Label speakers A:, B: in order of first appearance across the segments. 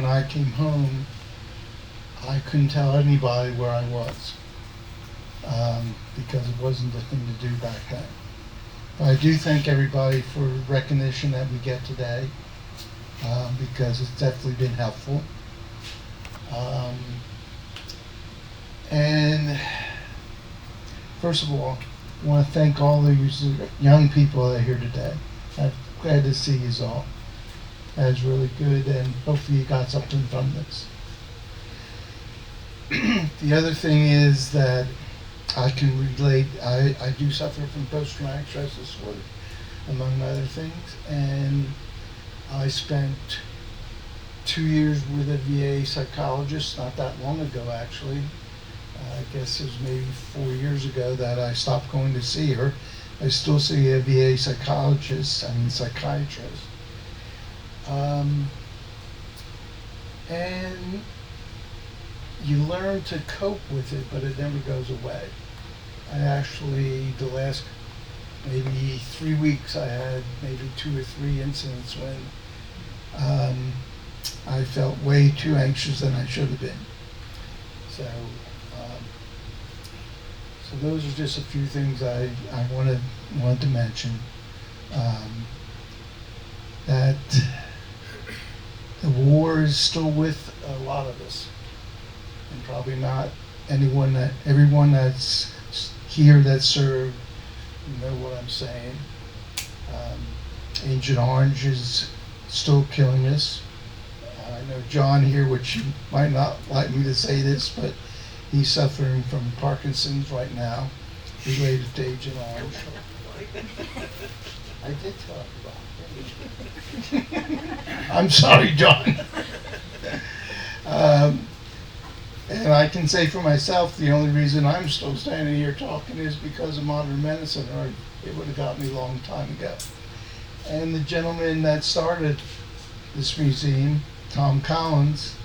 A: when I came home, I couldn't tell anybody where I was, because it wasn't the thing to do back then. But I do thank everybody for the recognition that we get today, because it's definitely been helpful. And first of all, I want to thank all of you young people that are here today. I'm glad to see you all. That was really good, and hopefully you got something from this. The other thing is that I can relate. I do suffer from post-traumatic stress disorder, among other things, and I spent 2 years with a VA psychologist not that long ago, actually. I guess it was maybe 4 years ago that I stopped going to see her. I still see a VA psychiatrist. And you learn to cope with it, but it never goes away. I actually, the last maybe 3 weeks, I had maybe 2 or 3 incidents when I felt way too anxious than I should have been. So those are just a few things I wanted to mention. That the war is still with a lot of us, and probably not everyone that's here that served know what I'm saying. Agent Orange is still killing us. I know John here, which you might not like me to say this, but he's suffering from Parkinson's right now, related to Agent Orange. I did talk about it. I'm sorry, John. And I can say for myself, the only reason I'm still standing here talking is because of modern medicine, or it would have got me a long time ago. And the gentleman that started this museum, Tom Collins,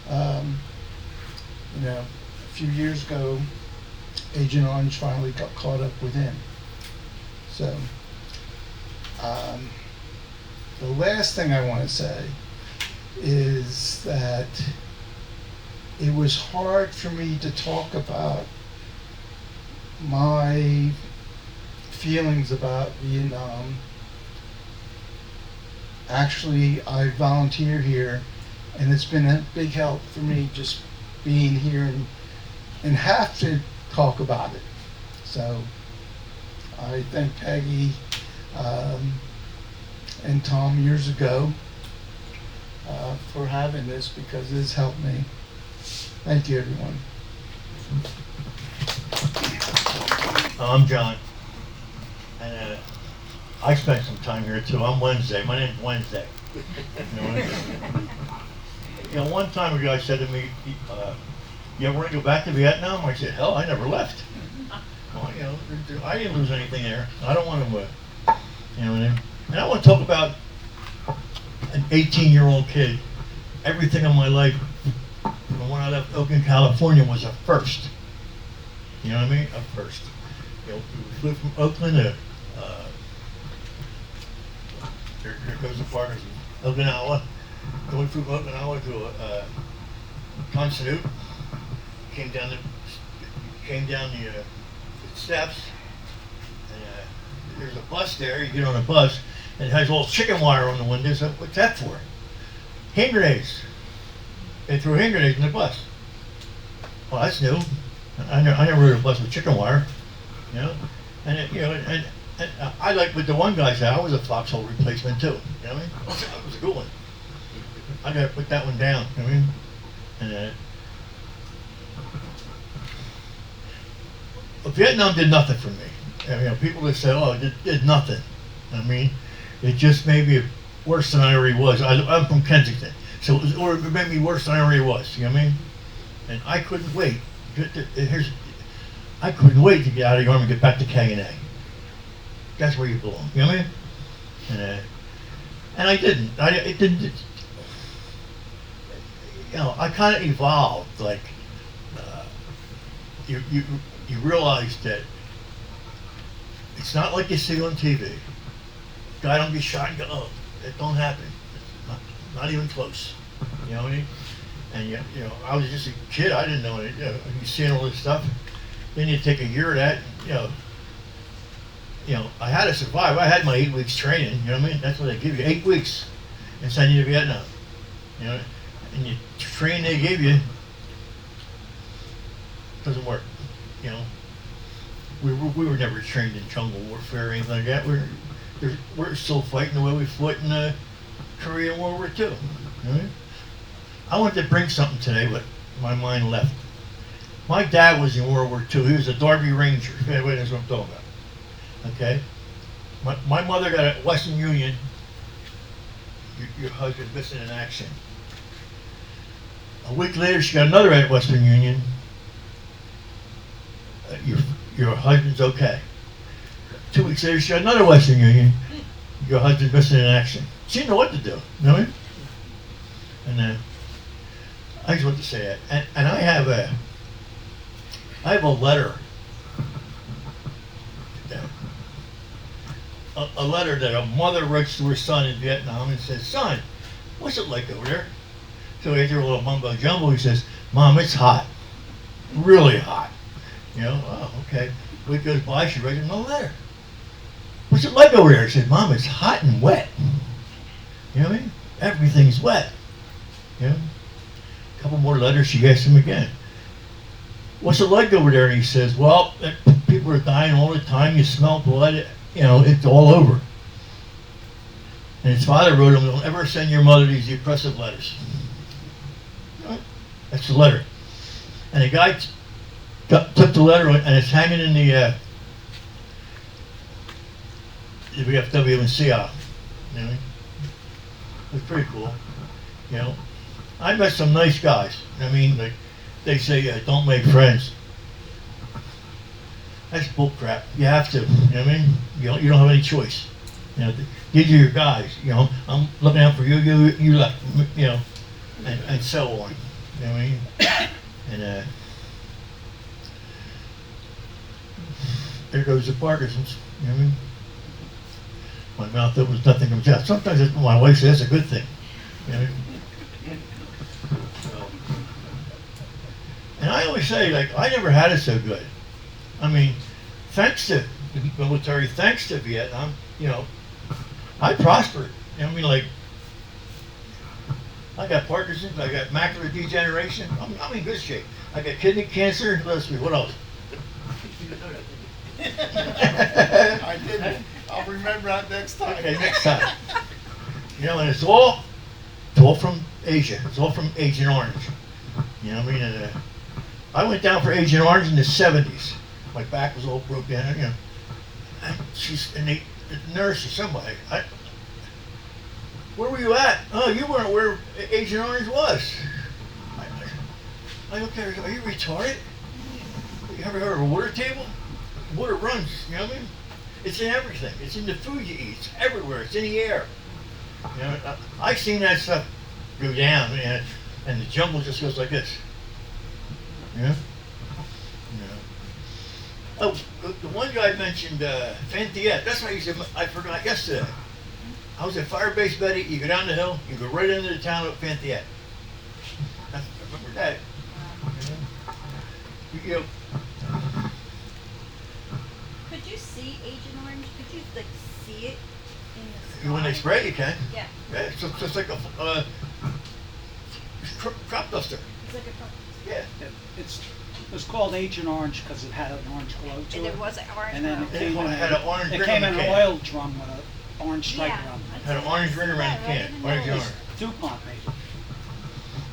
A: a few years ago, Agent Orange finally got caught up with him. So, the last thing I want to say is that it was hard for me to talk about my feelings about Vietnam. Actually, I volunteer here, and it's been a big help for me just being here and have to talk about it. So I thank Peggy and Tom years ago for having this, because it has helped me. Thank you, everyone.
B: I'm John, and I spent some time here too. I'm Wednesday. My name's Wednesday. One time a guy said to me, "You ever want to go back to Vietnam?" I said, "Hell, I never left. Well, I didn't lose anything there. I don't want to, And I want to talk about an 18-year-old kid. Everything in my life, from when I left Oakland, California, was a first. You know what I mean? A first. We flew from Oakland to, here goes the partners, Okinawa. Going from Okinawa to Constitute. Came down the steps, and there's a bus there. You get on a bus, and it has all chicken wire on the windows. What's that for? Hand grenades. They threw hand grenades in the bus. Well, that's new. I never rode a bus with chicken wire, And I like what the one guy said. I was a foxhole replacement too. You know what I mean? That was a good one. I gotta put that one down. You know what I mean? And Vietnam did nothing for me. People that say, "Oh, it did nothing." I mean, it just made me worse than I already was. I'm from Kensington, so it made me worse than I already was. You know what I mean? And I couldn't wait. I couldn't wait to get out of the army and get back to K&A. That's where you belong. You know what I mean? And I didn't. It didn't. I kind of evolved. Like you realize that it's not like you see on TV. Guy don't get shot and go, "Oh, it don't happen." Not even close. You know what I mean? And you know, I was just a kid. I didn't know it. You know, you seeing all this stuff. Then you take a year of that. You know, I had to survive. I had my 8 weeks training. You know what I mean? That's what they give you, 8 weeks, and send you to Vietnam. You know, and you train they give you doesn't work. You know, we were never trained in jungle warfare or anything like that. We're still fighting the way we fought in Korea World War II. You know? I wanted to bring something today, but my mind left. My dad was in World War II. He was a Derby Ranger. If anybody knows what I'm talking about. Okay? My mother got a Western Union. Your husband missing in action. A week later, she got another at Western Union. Your husband's okay. 2 weeks later, she got another Western Union. Your husband's missing in action. She didn't know what to do. You know what I mean? And I just want to say that. And I have a letter. A letter that a mother writes to her son in Vietnam and says, "Son, what's it like over there?" So after a little mumbo jumbo, he says, "Mom, it's hot, really hot." You know, oh, okay. A week goes by, she writes another letter. "What's it like over there?" He said, "Mom, it's hot and wet." You know what I mean? Everything's wet. You know? A couple more letters, she asks him again, "What's it like over there?" And he says, "Well, people are dying all the time. You smell blood. You know, it's all over." And his father wrote him, "Don't ever send your mother these depressive letters." That's the letter. And the guy took the letter and it's hanging in the VFW in Seattle. You know, it's pretty cool. You know, I met some nice guys. I mean, like they say, don't make friends. That's bull crap. You have to. You know what I mean? You don't have any choice. You know, these are your guys. You know, I'm looking out for you. You left. You know, and so on. You know what I mean? And there goes the Parkinson's. You know what I mean? My mouth opens, nothing comes out. Sometimes my wife says that's a good thing. You know what I mean? So, and I always say, like, I never had it so good. I mean, thanks to the military, thanks to Vietnam, you know, I prospered. You know what I mean? Like, I got Parkinson's, I got macular degeneration. I'm in good shape. I got kidney cancer. Let's see, what else?
C: I didn't. I'll remember that next time.
B: Okay, next time. You know, and it's all from Asia. It's all from Agent Orange. You know what I mean? And, I went down for Agent Orange in the 70s. My back was all broke down, you know. And the nurse or somebody, where were you at? Oh, you weren't where Agent Orange was. I looked at her, are you retarded? You ever heard of a water table? Water runs, you know what I mean? It's in everything. It's in the food you eat. It's everywhere. It's in the air. You know, I've seen that stuff go down, and the jungle just goes like this. Yeah. Yeah. Oh, the one guy mentioned Phan Thiet. That's why he said, I forgot yesterday. I was at Firebase Betty. You go down the hill, you go right into the town of Phan Thiet. I remember that. You know,
D: Could you see Agent Orange? Could you like see it in the sky?
B: when they spray, you can.
D: Yeah.
B: Yeah, it's just like a crop duster.
D: It's like a crop.
B: Yeah.
E: It was called Agent Orange because it had an orange glow to
D: And
E: it.
D: there was an orange.
E: And then
D: one.
E: it came in
B: had an orange
E: it
B: ring
E: came
B: on
E: in
B: the
E: an
B: can.
E: oil drum with an orange stripe
D: Yeah.
E: around it.
B: Had an orange ring around the can. Orange orange.
E: DuPont made it.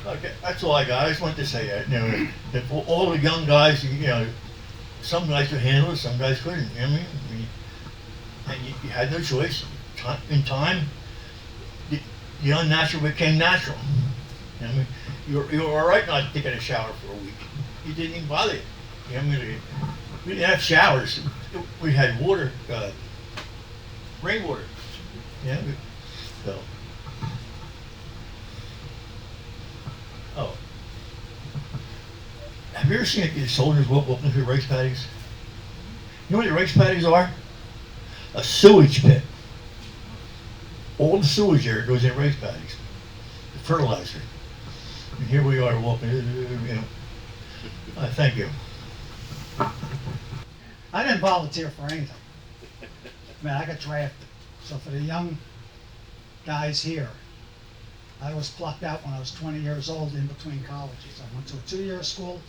B: Okay, that's all I got. I just wanted to say that. You know, if all the young guys, you know, some guys could handle it, some guys couldn't. You know what I mean? And you had no choice. In time, the unnatural became natural. You know what I mean? You were all right not taking a shower for a week. You didn't even bother you. You know what I mean? We didn't have showers. We had water, rainwater. Yeah. So. Oh. Have you ever seen the soldiers walk up into rice paddies? You know what the rice paddies are? A sewage pit. All the sewage there goes in rice paddies. The fertilizer. And here we are walking, you know. Thank you.
E: I didn't volunteer for anything. I mean, I got drafted. So for the young guys here, I was plucked out when I was 20 years old in between colleges. I went to a 2-year school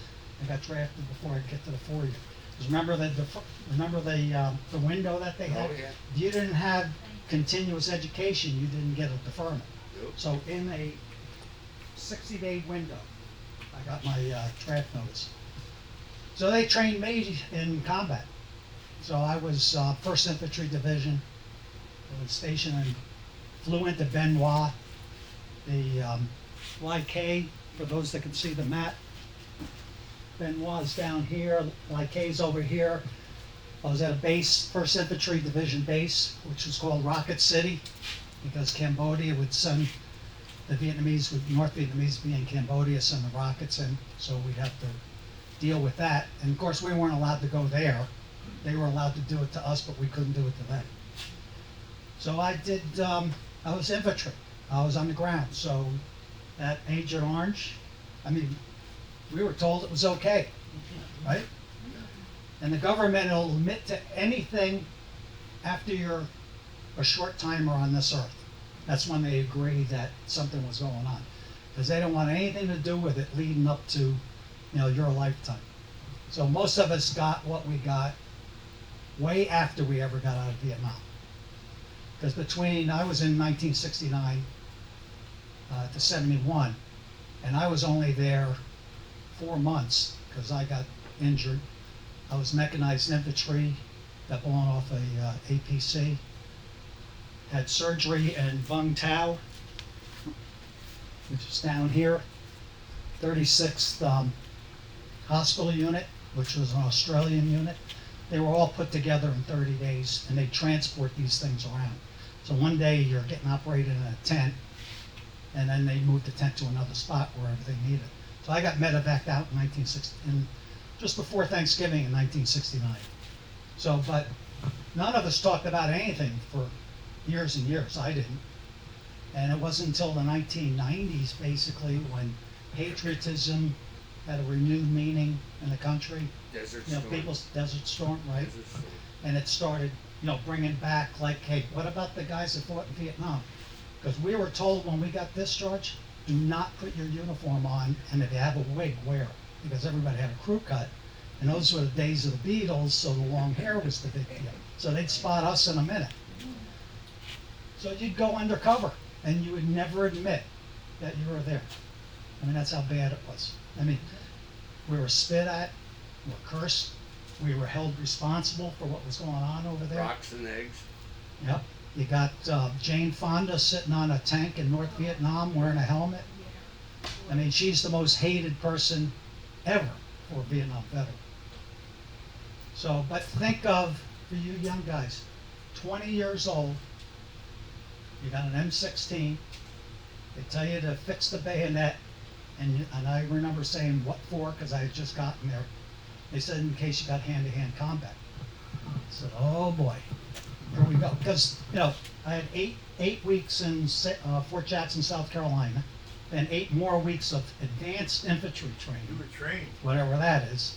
E: and got drafted before I get to the 4-year. Because remember the window that they had?
C: Oh, yeah.
E: If you didn't have continuous education, you didn't get a deferment.
C: Yep.
E: So in a 60-day window, I got my draft notice. So they trained me in combat. So I was 1st Infantry Division. I was stationed and flew into Benoit. The K, for those that can see the map, Benoit's down here, K's over here. I was at a base, 1st Infantry Division base, which was called Rocket City, because Cambodia would send the Vietnamese, North Vietnamese be in Cambodia, send the rockets in, so we'd have to deal with that. And of course, we weren't allowed to go there. They were allowed to do it to us, but we couldn't do it to them. So I did, I was infantry. I was on the ground. So at Agent Orange, I mean, we were told it was okay, right? And the government will admit to anything after you're a short timer on this earth. That's when they agree that something was going on, because they don't want anything to do with it leading up to, your lifetime. So most of us got what we got way after we ever got out of Vietnam. Because I was in 1969 to 71, and I was only there 4 months because I got injured. I was mechanized infantry, got blown off a APC, had surgery in Vung Tau, which is down here, 36th hospital unit, which was an Australian unit. They were all put together in 30 days, and they transport these things around. So one day you're getting operated in a tent, and then they moved the tent to another spot wherever they needed. So I got medevaced out in 1960, just before Thanksgiving in 1969. So, but none of us talked about anything for years and years. I didn't. And it wasn't until the 1990s, basically, when patriotism had a renewed meaning in the country.
C: Desert Storm.
E: People's Desert Storm, right?
C: Desert Storm.
E: And it started, bringing back, like, hey, what about the guys that fought in Vietnam? Because we were told when we got discharged, do not put your uniform on, and if you have a wig, wear it. Because everybody had a crew cut, and those were the days of the Beatles, so the long hair was the big deal. So they'd spot us in a minute. So you'd go undercover, and you would never admit that you were there. I mean, that's how bad it was. I mean, we were spit at, we were cursed, we were held responsible for what was going on over there.
C: Rocks and eggs.
E: Yep. You got Jane Fonda sitting on a tank in North Vietnam wearing a helmet. I mean, she's the most hated person ever for a Vietnam veteran. So, but think of, for you young guys, 20 years old, you got an M16, they tell you to fix the bayonet, and I remember saying, what for, because I had just gotten there. They said, in case you got hand-to-hand combat. I said, oh boy, here we go. Because, I had eight weeks in Fort Jackson, South Carolina, then 8 more weeks of advanced infantry
C: You
E: training,
C: were trained.
E: whatever that is.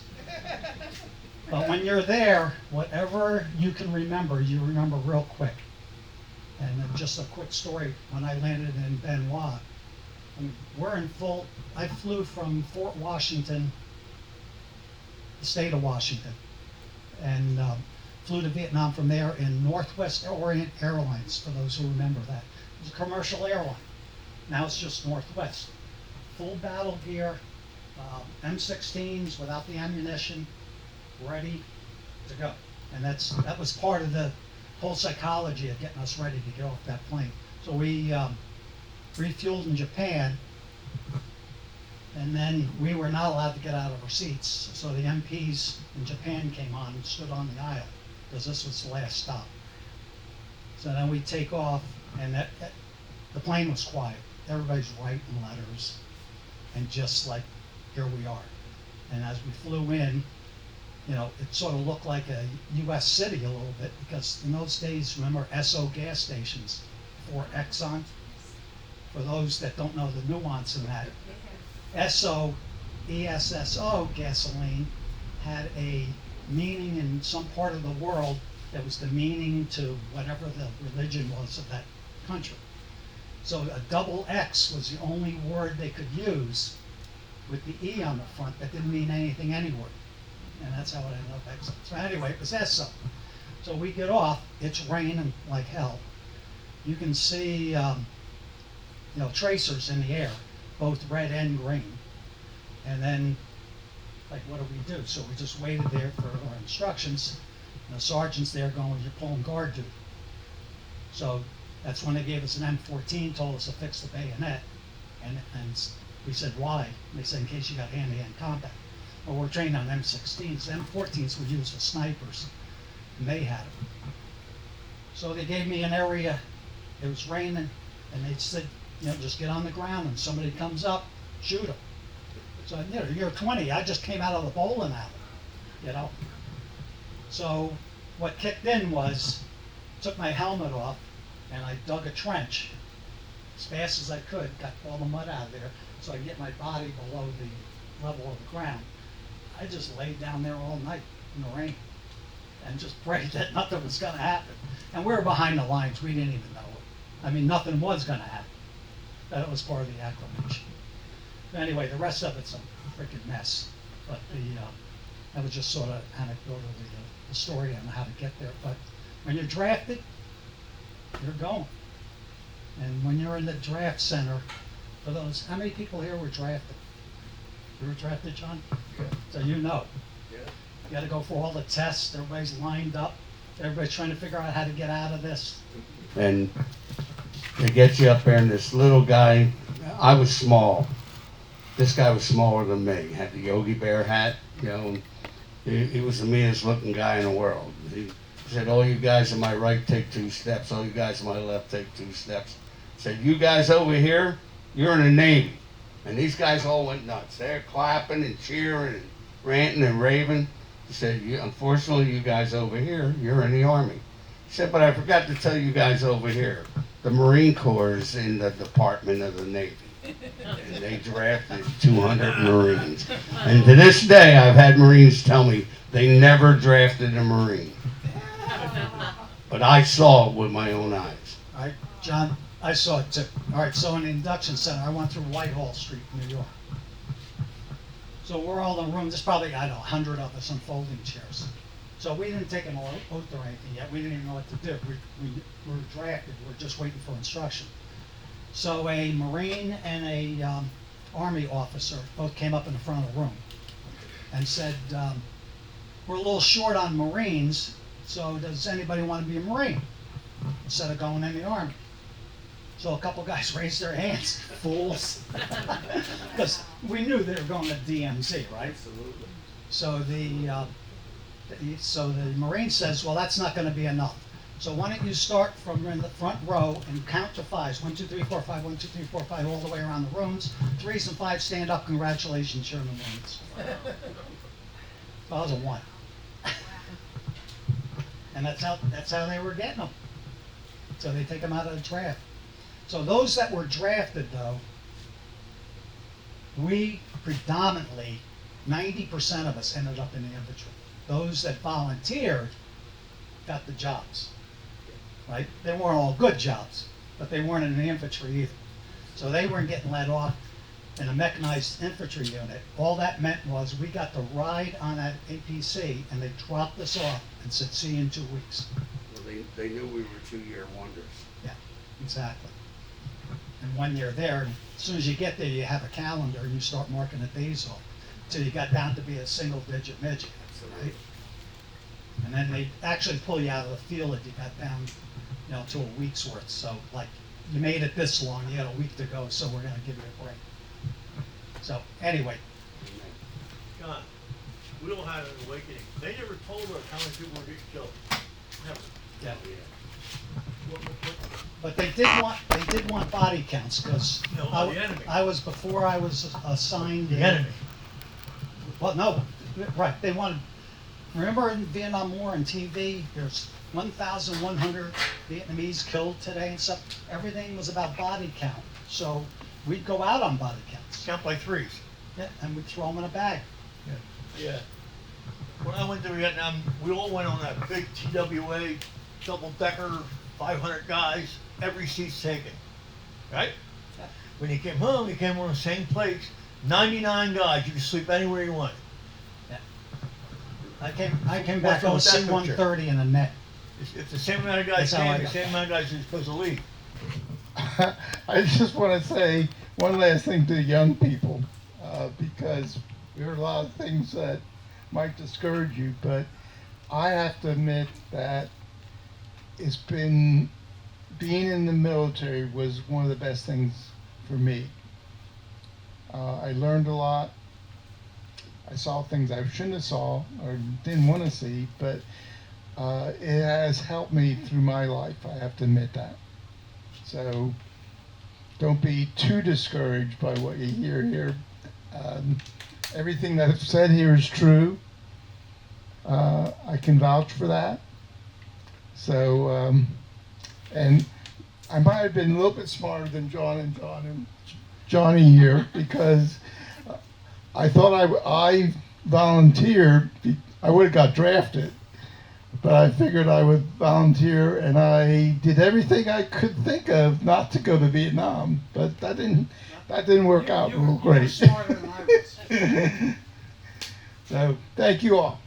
E: But when you're there, whatever you can remember, you remember real quick. And then just a quick story, when I landed in Benoit, I flew from Fort Washington, the state of Washington, and flew to Vietnam from there in Northwest Orient Airlines, for those who remember that. It was a commercial airline. Now it's just Northwest. Full battle gear, M16s without the ammunition, ready to go. And that was part of the whole psychology of getting us ready to get off that plane. So we refueled in Japan, and then we were not allowed to get out of our seats. So the MPs in Japan came on and stood on the aisle, because this was the last stop. So then we take off, and the plane was quiet. Everybody's writing letters, and just like, here we are. And as we flew in, it sort of looked like a U.S. city a little bit, because in those days, remember Esso gas stations for Exxon? For those that don't know the nuance in that, ESSO, ESSO gasoline had a meaning in some part of the world that was the meaning to whatever the religion was of that country. So a double X was the only word they could use with the E on the front that didn't mean anything anywhere. And that's how it ended up EXO. So anyway, it was ESSO. So we get off, it's raining like hell. You can see tracers in the air, both red and green. And then, like, what do we do? So we just waited there for our instructions. And the sergeant's there going, you're pulling guard duty. So that's when they gave us an M14, told us to fix the bayonet. And we said, why? And they said, in case you got hand-to-hand combat. Well, we're trained on M16s. M14s were used for snipers, and they had them. So they gave me an area, it was raining, and they said, just get on the ground, and somebody comes up, shoot them. So, you're 20, I just came out of the bowling alley, So what kicked in was, took my helmet off, and I dug a trench as fast as I could, got all the mud out of there, so I could get my body below the level of the ground. I just laid down there all night in the rain and just prayed that nothing was going to happen. And we were behind the lines. We didn't even know it. I mean, nothing was going to happen. That was part of the acclimation. Anyway, the rest of it's a freaking mess. But that was just sort of anecdotally the story on how to get there. But when you're drafted, you're going. And when you're in the draft center, for those, how many people here were drafted? You were drafted, John?
C: Yeah.
E: So you know.
C: Yeah.
E: You got to go for all the tests. Everybody's lined up. Everybody's trying to figure out how to get out of this.
F: And they get you up there, and this little guy, I was small. This guy was smaller than me. Had the Yogi Bear hat, He was the meanest looking guy in the world. He said, all you guys on my right take 2 steps. All you guys on my left take 2 steps. Said, you guys over here, you're in the Navy. And these guys all went nuts. They're clapping and cheering and ranting and raving. He said, unfortunately, you guys over here, you're in the Army. He said, but I forgot to tell you guys over here, the Marine Corps is in the Department of the Navy. And they drafted 200 Marines. And to this day, I've had Marines tell me they never drafted a Marine. But I saw it with my own eyes.
E: All right, John, I saw it too. All right, so in the induction center, I went through Whitehall Street, New York. So we're all in a room. There's probably, 100 of us on folding chairs. So we didn't take an oath or anything yet. We didn't even know what to do. We were drafted. We're just waiting for instruction. So a Marine and a Army officer both came up in the front of the room and said, we're a little short on Marines, so does anybody want to be a Marine instead of going in the Army? So a couple guys raised their hands, fools, because we knew they were going to DMZ, right?
C: Absolutely.
E: So the Marine says, well, that's not going to be enough. So why don't you start from in the front row and count to 5s. 1, 2, 3, 4, 5, 1, 2, 3, 4, 5, all the way around the rooms. 3s and 5s, stand up, congratulations, you're in the Marines. So I was a 1. And that's how they were getting them. So they take them out of the draft. So those that were drafted, though, we predominantly, 90% of us ended up in the infantry. Those that volunteered got the jobs, right? They weren't all good jobs, but they weren't in the infantry either. So they weren't getting let off in a mechanized infantry unit. All that meant was we got to ride on that APC, and they dropped us off and said, see you in 2 weeks.
F: Well, they knew we were 2-year wonders.
E: Yeah, exactly. And when you're there, as soon as you get there, you have a calendar and you start marking the days off. Till you got down to be a single-digit midget, right? And then they actually pull you out of the field if you got down, to a week's worth. So, like, you made it this long, you had a week to go, so we're going to give you a break. So, anyway.
B: John, we all had an awakening. They never told us how many people were getting killed. Never.
E: Yeah.
B: What-
E: But they did want body counts, because
B: No, the enemy.
E: I was, before I was assigned.
B: The enemy.
E: Well, no, right, they wanted, remember in Vietnam War on TV, there's 1,100 Vietnamese killed today and stuff, everything was about body count. So we'd go out on body counts.
B: Count by threes.
E: Yeah, and we'd throw them in a bag.
B: Yeah. When I went to Vietnam, we all went on that big TWA double-decker, 500 guys, every seat's taken, right?
E: Yeah.
B: When you came home, you came on the same place, 99 guys, you could sleep anywhere you wanted.
E: I came
B: What's
E: back
B: wrong
E: on
B: with that
E: C-130 in a net.
B: It's the same amount of guys
E: That's how I
B: came, the
E: got
B: same amount of guys who's supposed to leave.
A: I just want to say one last thing to the young people, because there are a lot of things that might discourage you, but I have to admit that being in the military was one of the best things for me. I learned a lot. I saw things I shouldn't have saw or didn't want to see, but it has helped me through my life. I have to admit that. So don't be too discouraged by what you hear here. Everything that I've said here is true. I can vouch for that. So, and I might have been a little bit smarter than John and Johnny here, because I thought I volunteered. I would have got drafted, but I figured I would volunteer, and I did everything I could think of not to go to Vietnam. But that didn't work out real great.
E: You were smarter than I was.
A: So thank you all.